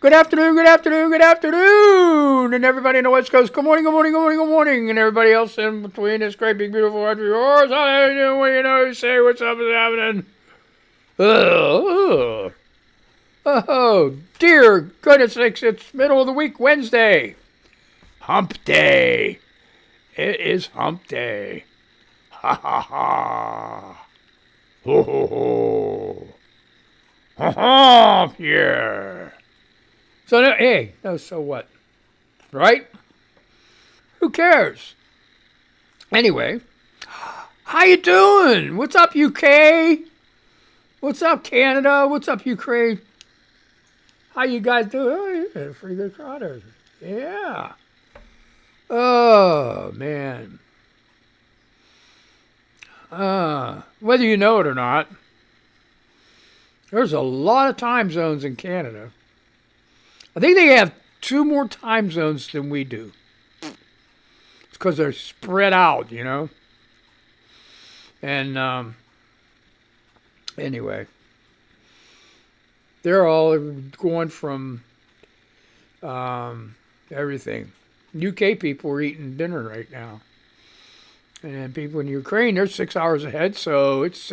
Good afternoon, good afternoon, good afternoon, and everybody in the West Coast. Good morning, good morning, good morning, good morning, and everybody else in between this great big beautiful country of yours. How you doing? What you know? Say what's up is happening. Oh, oh, dear goodness sakes! It's middle of the week, Wednesday, Hump Day. It is Hump Day. Ha ha ha. Ho ho ho. Ha ha. Yeah. So hey, no, so what? Right? Who cares? Anyway, how you doing? What's up, UK? What's up, Canada? What's up, Ukraine? How you guys doing? Oh, yeah, pretty good crowd. Yeah. Oh man. Whether you know it or not, there's a lot of time zones in Canada. I think they have 2 more time zones than we do. It's because they're spread out, you know. And anyway, they're all going from everything. UK people are eating dinner right now. And then people in Ukraine, they're 6 hours ahead, so it's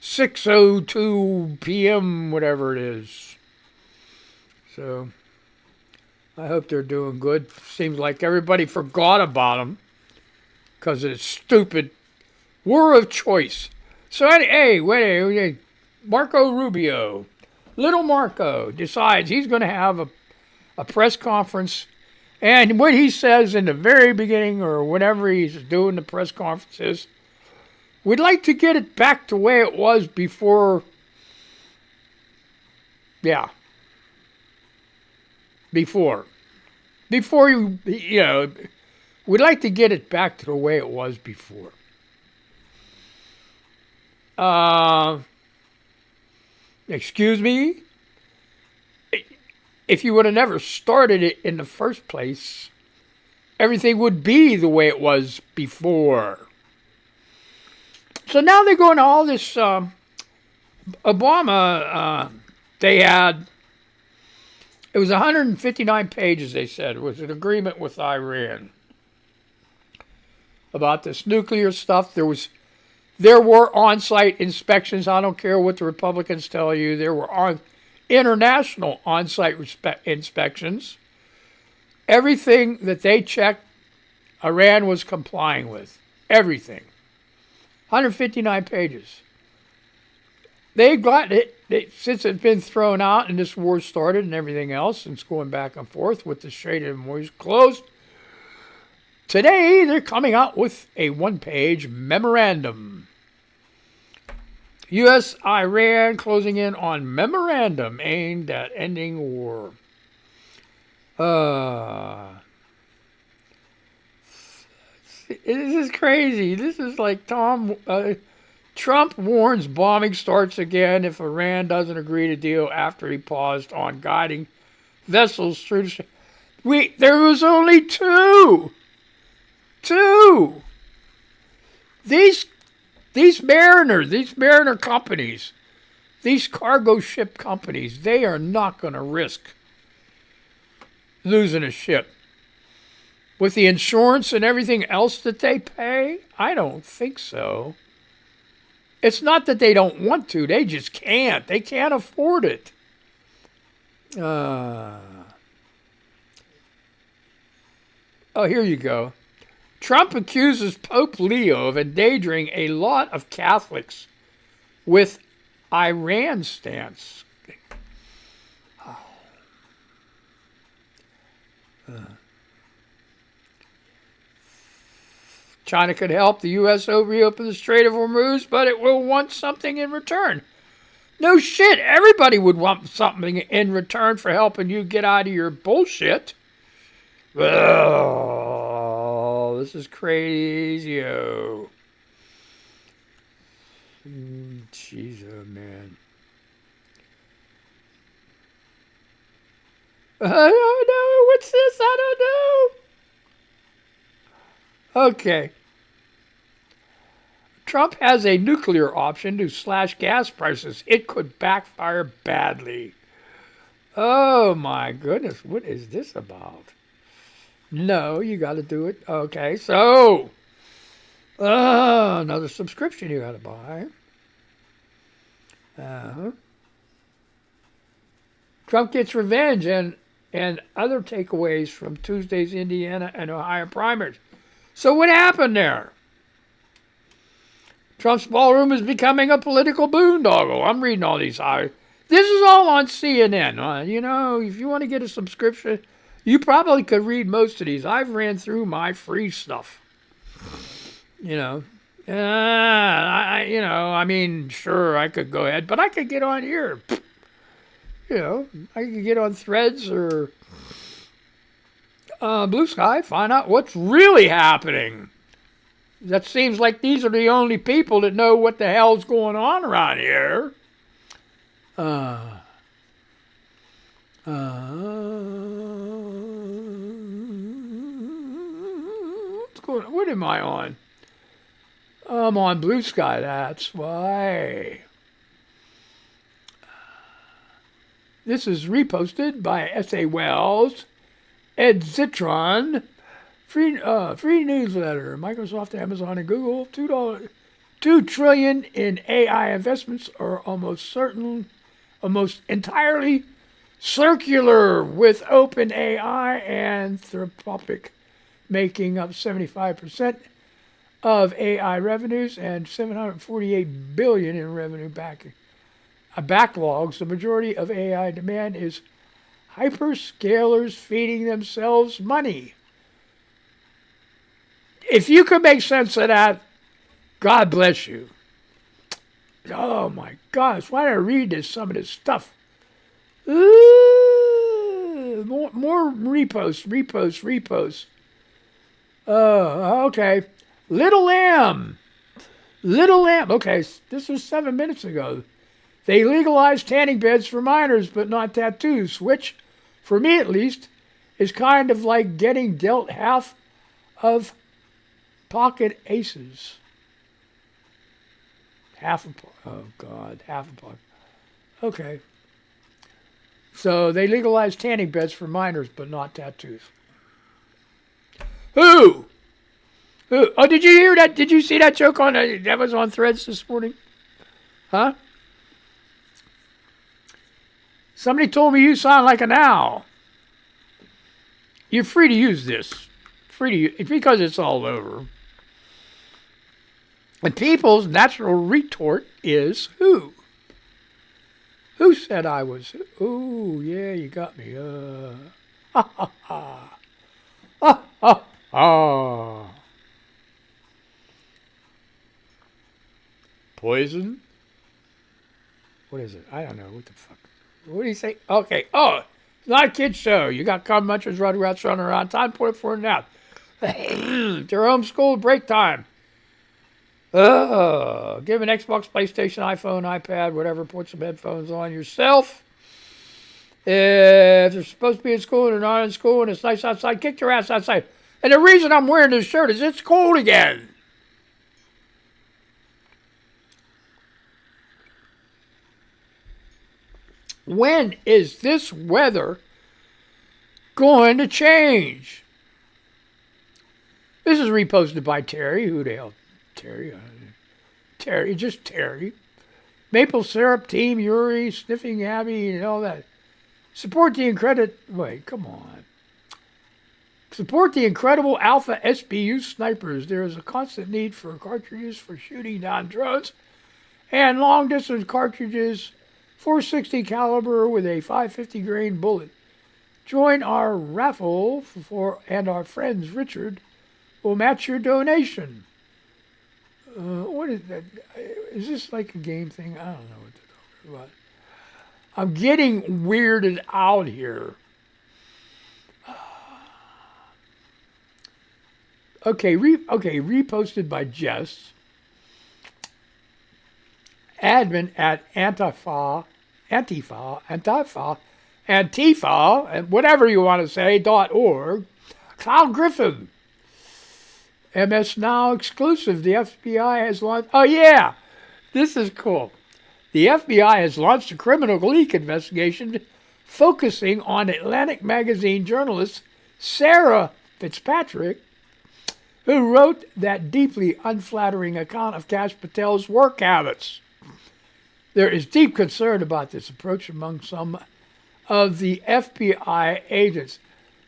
6:02 p.m., whatever it is. So I hope they're doing good. Seems like everybody forgot about them because of the stupid war of choice. So hey, wait, Marco Rubio, little Marco, decides he's going to have a press conference. And what he says in the very beginning or whenever he's doing the press conferences, we'd like to get it back to the way it was before. Yeah. Before you know, we'd like to get it back to the way it was before. Excuse me? If you would have never started it in the first place, everything would be the way it was before. So now they're going to all this Obama, they had, it was 159 pages, they said. It was an agreement with Iran about this nuclear stuff. There were on-site inspections. I don't care what the Republicans tell you. There were international on-site inspections. Everything that they checked, Iran was complying with. Everything. 159 pages. They got it. Since it's been thrown out and this war started and everything else, and it's going back and forth with the Strait of Hormuz closed, today they're coming out with a 1-page memorandum. U.S.-Iran closing in on memorandum aimed at ending war. This is crazy. This is like Trump warns bombing starts again if Iran doesn't agree to deal after he paused on guiding vessels through the... There was only 2. 2. These mariner companies, these cargo ship companies, they are not going to risk losing a ship. With the insurance and everything else that they pay, I don't think so. It's not that they don't want to, they just can't. They can't afford it. Oh, here you go. Trump accuses Pope Leo of endangering a lot of Catholics with Iran stance. China could help the U.S. reopen the Strait of Hormuz, but it will want something in return. No shit, everybody would want something in return for helping you get out of your bullshit. Oh, this is crazy. Oh, jeez, oh man. I don't know. What's this? I don't know. Okay. Trump has a nuclear option to slash gas prices. It could backfire badly. Oh my goodness, what is this about? No, you got to do it. Okay, so another subscription you got to buy. Uh-huh. Trump gets revenge and other takeaways from Tuesday's Indiana and Ohio primaries. So what happened there? Trump's ballroom is becoming a political boondoggle. I'm reading all these. This is all on CNN. You know, if you want to get a subscription, you probably could read most of these. I've ran through my free stuff. You know, I mean, sure, I could go ahead, but I could get on here. You know, I could get on Threads or Blue Sky, find out what's really happening. That seems like these are the only people that know what the hell's going on around here. What's going on? What am I on? I'm on Blue Sky, that's why. This is reposted by S.A. Wells, Ed Zitron, free newsletter. Microsoft, Amazon, and Google, $2 trillion in AI investments are almost entirely circular, with OpenAI and Anthropic making up 75% of AI revenues and $748 billion in revenue backing. Backlogs. The majority of AI demand is hyperscalers feeding themselves money. If you could make sense of that, God bless you. Oh my gosh, why did I read some of this stuff? More reposts. Okay. Little Lamb. Okay, this was 7 minutes ago. They legalized tanning beds for minors, but not tattoos, which, for me at least, is kind of like getting dealt half of pocket aces. Half a pocket. Okay. So they legalized tanning beds for minors, but not tattoos. Who? Oh, did you hear that? Did you see that joke that was on Threads this morning? Huh? Somebody told me you sound like an owl. You're free to use this. Because it's all over. And people's natural retort is who? Who said I was? Oh, yeah, you got me. Ha ha ha. Ha ha ha. Poison? What is it? I don't know. What the fuck? What do you say? Okay. Oh, it's not a kid's show. You got cum munchers, rugrats running around. Time point for a nap. Your homeschool break time. Give an Xbox, PlayStation, iPhone, iPad, whatever. Put some headphones on yourself. If they're supposed to be in school and they're not in school and it's nice outside, kick your ass outside. And the reason I'm wearing this shirt is it's cold again. When is this weather going to change? This is reposted by Terry. Who the hell? Terry, just Terry. Maple syrup, Team Yuri, Sniffing Abby, and all that. Support the incredible Alpha SBU snipers. There is a constant need for cartridges for shooting down drones and long-distance cartridges, 460 caliber with a 550 grain bullet. Join our raffle and our friends Richard will match your donation. What is that? Is this like a game thing? I don't know what they're talking about. I'm getting weirded out here. Okay, reposted by Jess. Admin at Antifa, and whatever you want to say, .org. Kyle Griffin. MS Now exclusive. The FBI has launched... Oh, yeah. This is cool. The FBI has launched a criminal leak investigation focusing on Atlantic magazine journalist Sarah Fitzpatrick, who wrote that deeply unflattering account of Kash Patel's work habits. There is deep concern about this approach among some of the FBI agents.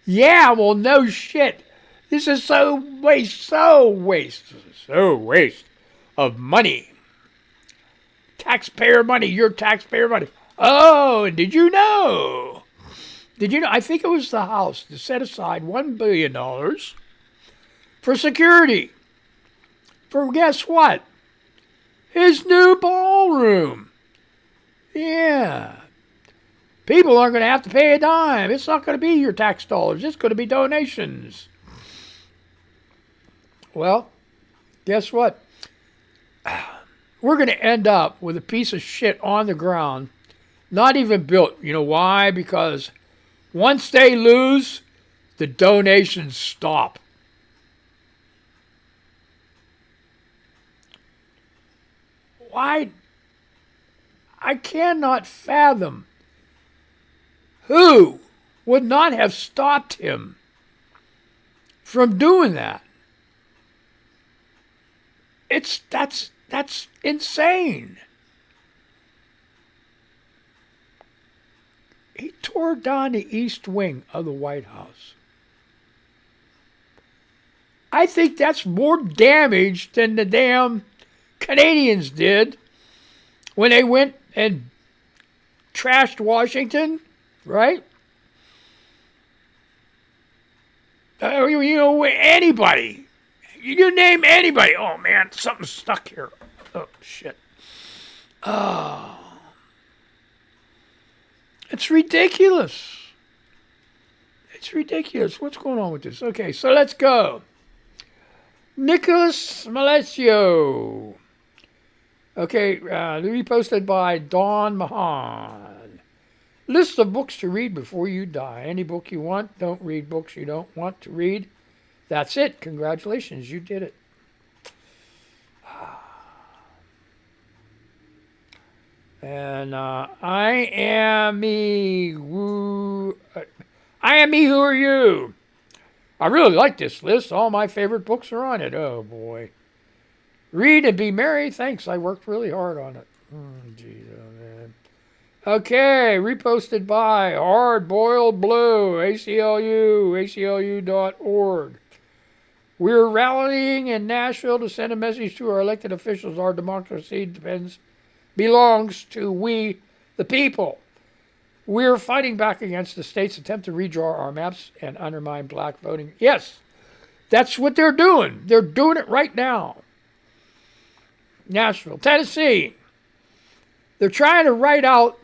Yeah, well, no shit. This is so waste of money. Taxpayer money, your taxpayer money. Oh, and did you know? I think it was the House to set aside $1 billion for security. For guess what? His new ballroom. Yeah. People aren't going to have to pay a dime. It's not going to be your tax dollars. It's going to be donations. Well, guess what? We're going to end up with a piece of shit on the ground, not even built. You know why? Because once they lose, the donations stop. Why? I cannot fathom who would not have stopped him from doing that. That's insane. He tore down the east wing of the White House. I think that's more damage than the damn Canadians did when they went and trashed Washington, right? You know, anybody. You name anybody. Oh, man, something's stuck here. Oh, shit. Oh. It's ridiculous. It's ridiculous. What's going on with this? Okay, so let's go. Nicholas Malesio. Okay, reposted by Dawn Mahan. List of books to read before you die. Any book you want. Don't read books you don't want to read. That's it. Congratulations, you did it. And I am me. Who are you? I really like this list. All my favorite books are on it. Oh, boy. Read and be merry. Thanks. I worked really hard on it. Geez, oh, man. Okay. Reposted by Hard Boiled Blue, ACLU.org. We're rallying in Nashville to send a message to our elected officials. Our democracy belongs to we, the people. We're fighting back against the state's attempt to redraw our maps and undermine black voting. Yes, that's what they're doing. They're doing it right now. Nashville, Tennessee. They're trying to write out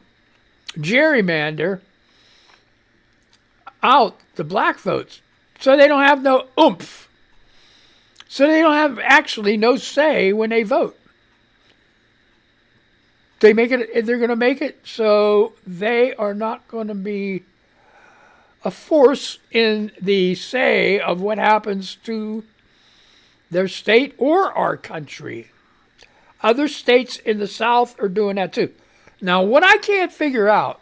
gerrymander out the black votes so they don't have no oomph. So they don't have actually no say when they vote. They're going to make it so they are not going to be a force in the say of what happens to their state or our country. Other states in the South are doing that too. Now, what I can't figure out,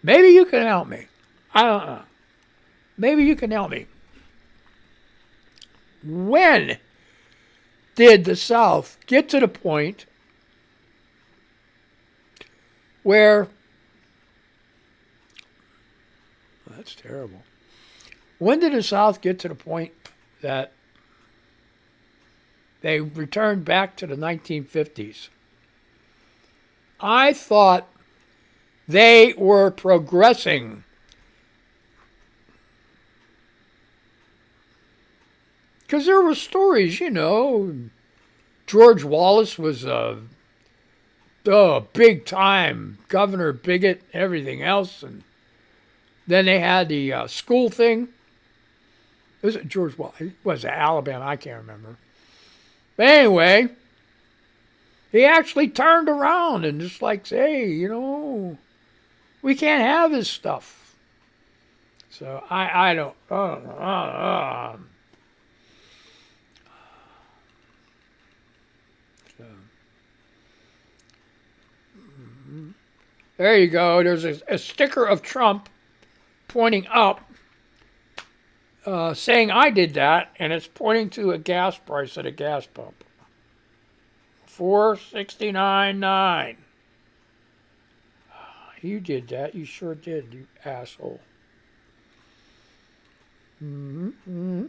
maybe you can help me. I don't know. Maybe you can help me. When did the South get to the point where, well, that's terrible. When did the South get to the point that they returned back to the 1950s? I thought they were progressing. Because there were stories, you know. George Wallace was a big-time governor, bigot, everything else. And then they had the school thing. Was it George Wallace? It was Alabama, I can't remember. But anyway, he actually turned around and just like, hey, you know, we can't have this stuff. So I don't. There you go. There's a sticker of Trump pointing up, saying I did that, and it's pointing to a gas price at a gas pump. $4.69.9. You did that. You sure did, you asshole. Mm-hmm.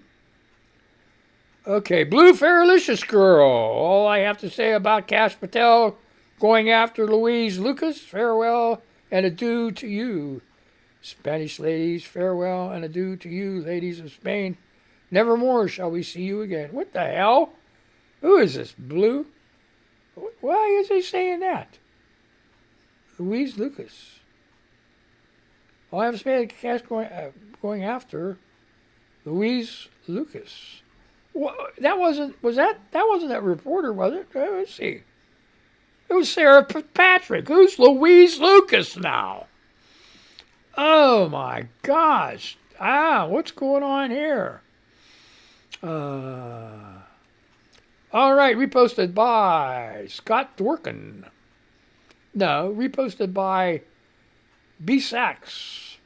Okay, Blue Farrelicious Girl. All I have to say about Kash Patel going after Louise Lucas, farewell and adieu to you. Spanish ladies, farewell and adieu to you, ladies of Spain. Nevermore shall we see you again. What the hell? Who is this, Blue? Why is he saying that? Louise Lucas. All I have to say, Kash going after Louise Lucas. Well, that wasn't that reporter, was it? Let's see. It was Sarah Patrick. Who's Louise Lucas now? Oh my gosh. What's going on here? All right, reposted by Scott Dworkin. No, reposted by B-Sacks.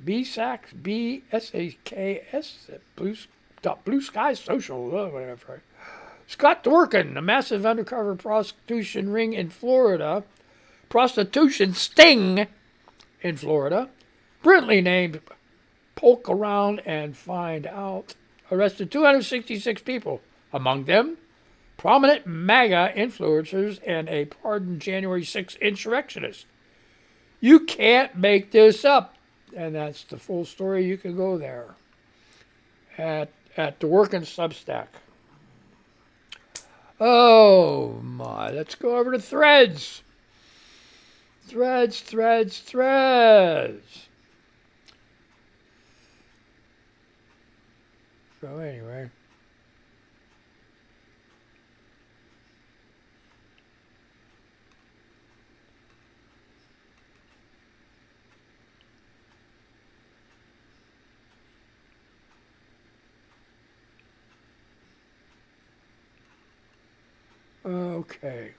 B-Sacks, B-S-A-K-S, Blue Sky Social, whatever. Scott Dworkin, a massive undercover prostitution ring in Florida, prostitution sting in Florida, brilliantly named Poke Around and Find Out, arrested 266 people, among them prominent MAGA influencers and a pardoned January 6th insurrectionist. You can't make this up. And that's the full story. You can go there at the Working Substack. Oh my, let's go over to Threads. Threads. So anyway. Okay.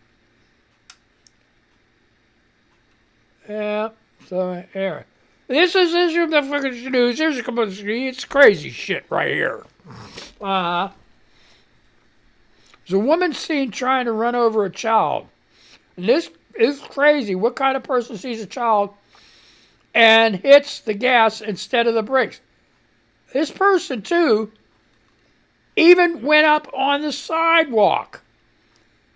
Yeah, so here. This is the fucking news. Here's a couple of it's crazy shit right here. There's a woman seen trying to run over a child. And this is crazy. What kind of person sees a child and hits the gas instead of the brakes? This person, too, even went up on the sidewalk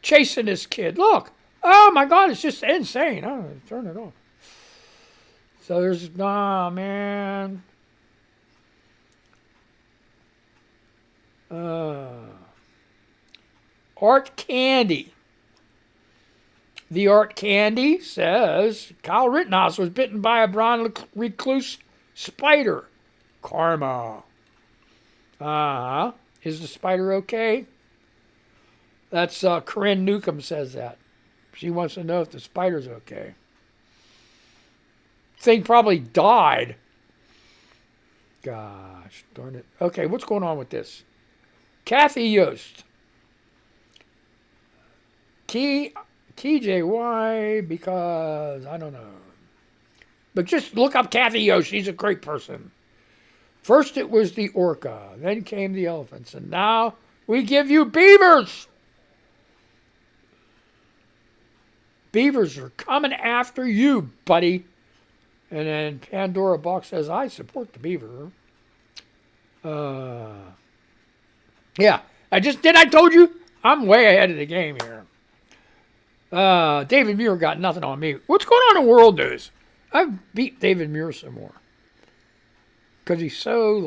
chasing this kid. Look. Oh, my God. It's just insane. Oh, turn it off. So there's... Nah, man. Art Candy. The Art Candy says Kyle Rittenhouse was bitten by a brown recluse spider. Karma. Is the spider okay? That's Corinne Newcomb says that. She wants to know if the spider's okay. Thing probably died. Gosh, darn it. Okay, what's going on with this? Kathy Yost. TJY, because I don't know. But just look up Kathy Yost. She's a great person. First it was the orca, then came the elephants, and now we give you beavers. Beavers are coming after you, buddy. And then Pandora Box says, I support the beaver. Yeah, I told you? I'm way ahead of the game here. David Muir got nothing on me. What's going on in world news? I've beat David Muir some more. Because he's so.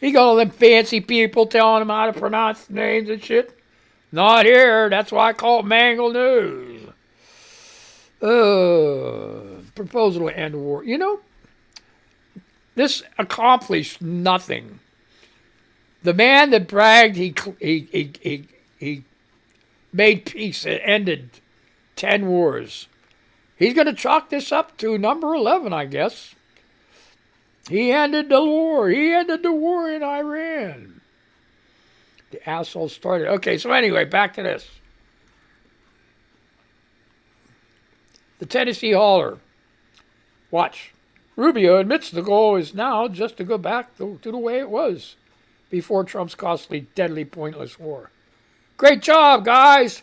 He got all them fancy people telling him how to pronounce names and shit. Not here. That's why I call it Mangled News. Proposal to end war. You know, this accomplished nothing. The man that bragged he made peace and ended 10 wars. He's going to chalk this up to number 11, I guess. He ended the war. He ended the war in Iran. The asshole started. Okay, so anyway, back to this. The Tennessee hauler. Watch. Rubio admits the goal is now just to go back to the way it was before Trump's costly, deadly, pointless war. Great job, guys!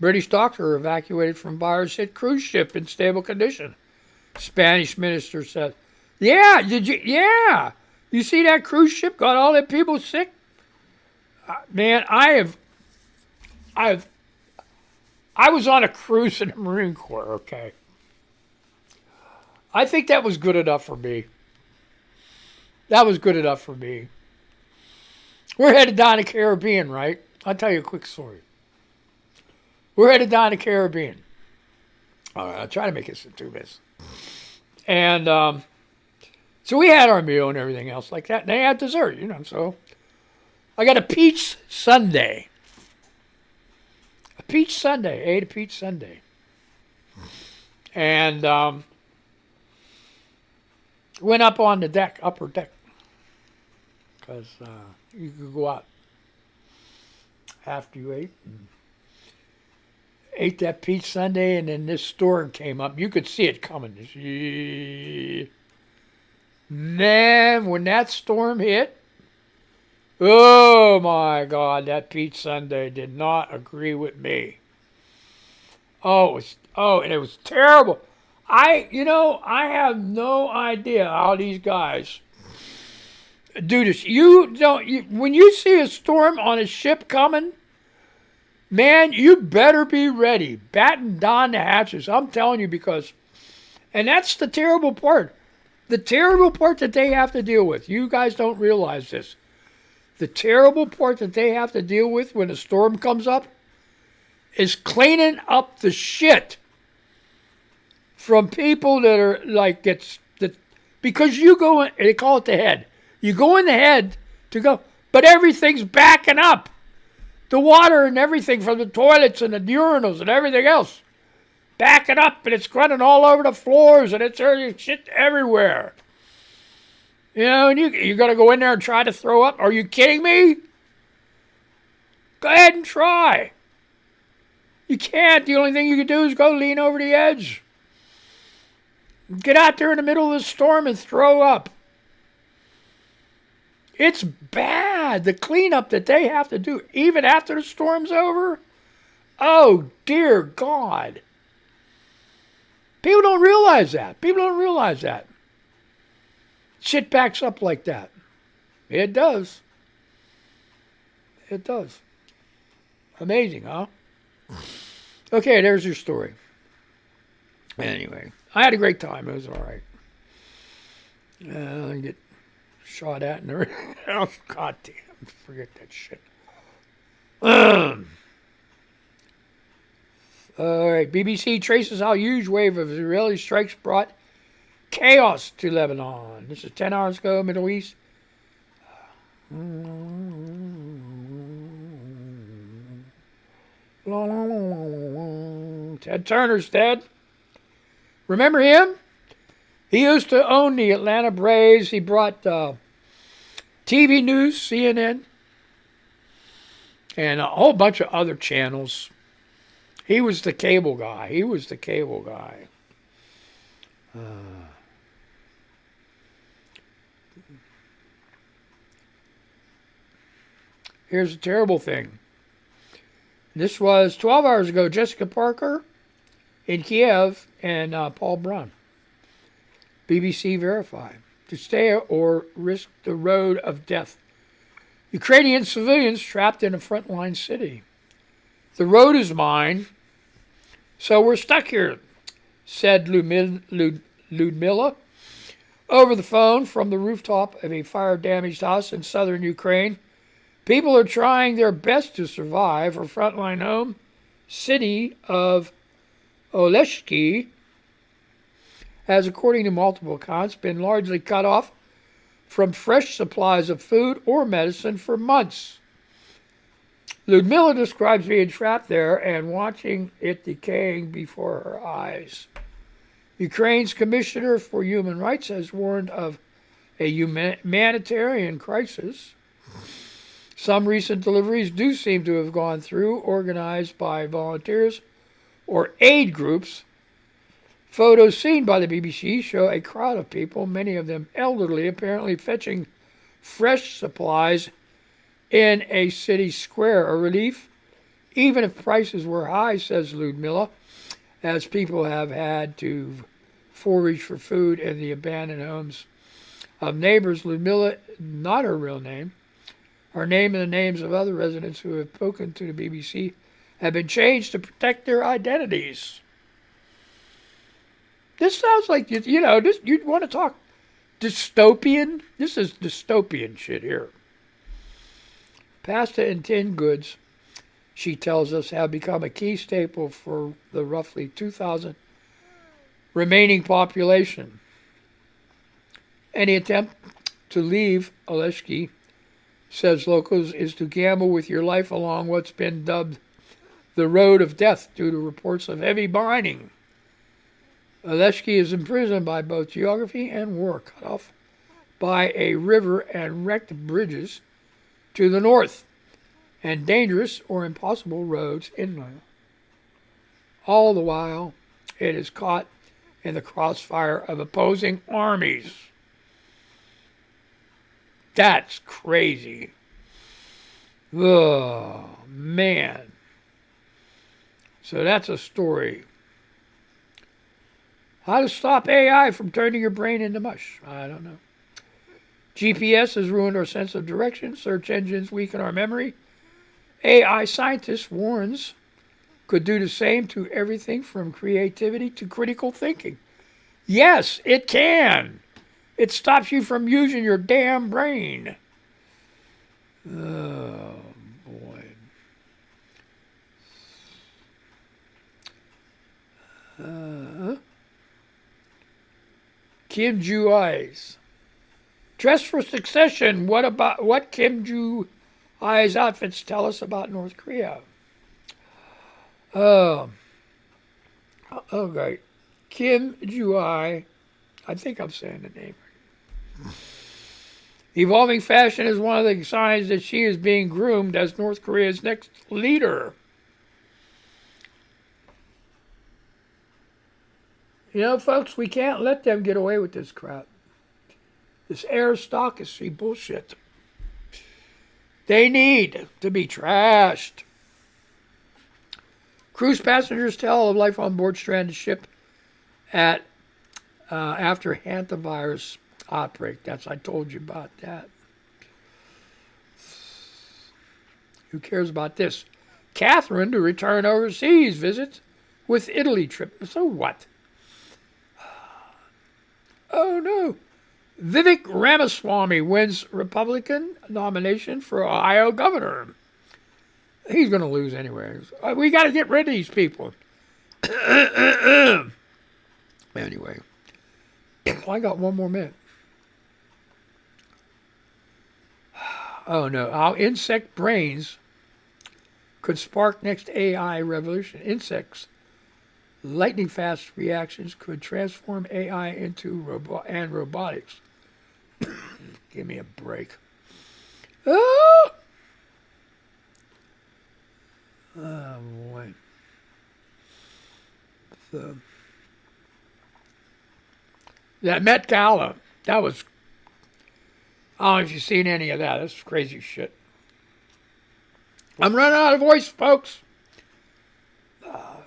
British doctor evacuated from virus-hit cruise ship in stable condition. Spanish minister said, "Yeah, did you? Yeah, you see that cruise ship got all that people sick? Man, I was on a cruise in the Marine Corps. Okay, I think that was good enough for me. That was good enough for me. We're headed down the Caribbean, right? I'll tell you a quick story. We're headed down the Caribbean. All right, I'll try to make this in 2 minutes. And so we had our meal and everything else like that. And they had dessert, So I got a peach sundae. A peach sundae. I ate a peach sundae. And went up on the deck, upper deck. Because you could go out after you ate that peach sundae, and then this storm came up. You could see it coming. Man, when that storm hit, oh my God, that peach sundae did not agree with me. And it was terrible. I have no idea how these guys do this. When you see a storm on a ship coming, man, you better be ready. Batten down the hatches. I'm telling you, and that's the terrible part. The terrible part that they have to deal with. You guys don't realize this. The terrible part that they have to deal with when a storm comes up is cleaning up the shit from people that are like, because you go in, they call it the head. You go in the head to go, but everything's backing up. The water and everything from the toilets and the urinals and everything else. Backing up, and it's running all over the floors, and it's shit everywhere. And you're going to go in there and try to throw up? Are you kidding me? Go ahead and try. You can't. The only thing you can do is go lean over the edge. Get out there in the middle of the storm and throw up. It's bad, the cleanup that they have to do, even after the storm's over. Oh, dear God. People don't realize that. Shit backs up like that. It does. Amazing, huh? Okay, there's your story. Anyway, I had a great time. It was all right. I get shot at and everything else. God damn, forget that shit. All right, BBC traces how a huge wave of Israeli strikes brought chaos to Lebanon. This is 10 hours ago, Middle East. Ted Turner's dead. Remember him? He used to own the Atlanta Braves. He brought TV news, CNN, and a whole bunch of other channels. He was the cable guy. Here's a terrible thing. This was 12 hours ago. Jessica Parker in Kiev and Paul Brun. BBC verified. To stay or risk the road of death. Ukrainian civilians trapped in a frontline city. The road is mine, so we're stuck here, said Ludmila over the phone from the rooftop of a fire-damaged house in southern Ukraine. People are trying their best to survive. Her frontline home city of Oleshki has, according to multiple accounts, been largely cut off from fresh supplies of food or medicine for months. Ludmila describes being trapped there and watching it decaying before her eyes. Ukraine's Commissioner for Human Rights has warned of a humanitarian crisis. Some recent deliveries do seem to have gone through, organized by volunteers or aid groups. Photos seen by the BBC show a crowd of people, many of them elderly, apparently fetching fresh supplies in a city square. A relief, even if prices were high, says Ludmilla, as people have had to forage for food in the abandoned homes of neighbors. Ludmilla, not her real name, her name and the names of other residents who have spoken to the BBC have been changed to protect their identities. This sounds like, this, you'd want to talk dystopian? This is dystopian shit here. Pasta and tinned goods, she tells us, have become a key staple for the roughly 2,000 remaining population. Any attempt to leave Aleshki, says locals, is to gamble with your life along what's been dubbed the road of death due to reports of heavy mining. Aleshki is imprisoned by both geography and war, cut off by a river and wrecked bridges to the north, and dangerous or impossible roads inland. All the while, it is caught in the crossfire of opposing armies. That's crazy. Oh, man. So that's a story. How to stop AI from turning your brain into mush? I don't know. GPS has ruined our sense of direction. Search engines weaken our memory. AI scientist warns could do the same to everything from creativity to critical thinking. Yes, it can. It stops you from using your damn brain. Oh, boy. Kim Ju-ai's dress for succession. What Kim Ju-ai's outfits tell us about North Korea? Okay. Kim Ju-ai, I think I'm saying the name right. Evolving fashion is one of the signs that she is being groomed as North Korea's next leader. You know, folks, we can't let them get away with this crap. This aristocracy bullshit. They need to be trashed. Cruise passengers tell of life on board stranded ship after hantavirus outbreak. I told you about that. Who cares about this? Catherine to return overseas visit with Italy trip. So what? Oh no. Vivek Ramaswamy wins Republican nomination for Ohio governor. He's going to lose anyways. We got to get rid of these people. Anyway. I got one more minute. Oh no. How insect brains could spark next AI revolution. Insects. Lightning fast reactions could transform AI into robotics. Give me a break. Oh boy. So, that Met Gala, that was, I don't know if you've seen any of that. That's crazy shit. I'm running out of voice, folks.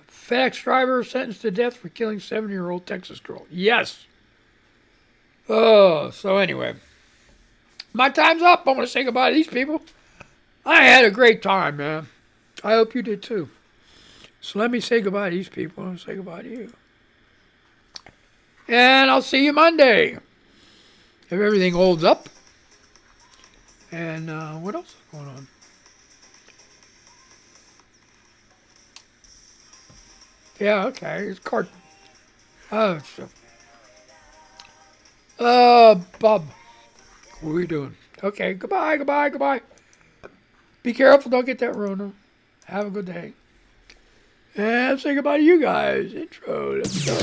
FedEx driver sentenced to death for killing 7-year-old Texas girl. Yes. Oh, so anyway. My time's up. I want to say goodbye to these people. I had a great time, man. I hope you did too. So let me say goodbye to these people and say goodbye to you. And I'll see you Monday. If everything holds up. And what else is going on? Yeah, okay. It's card. Oh, so. Bob. What are we doing? Okay, goodbye. Be careful, don't get that Rona. Have a good day. And say goodbye to you guys. Intro, let's go.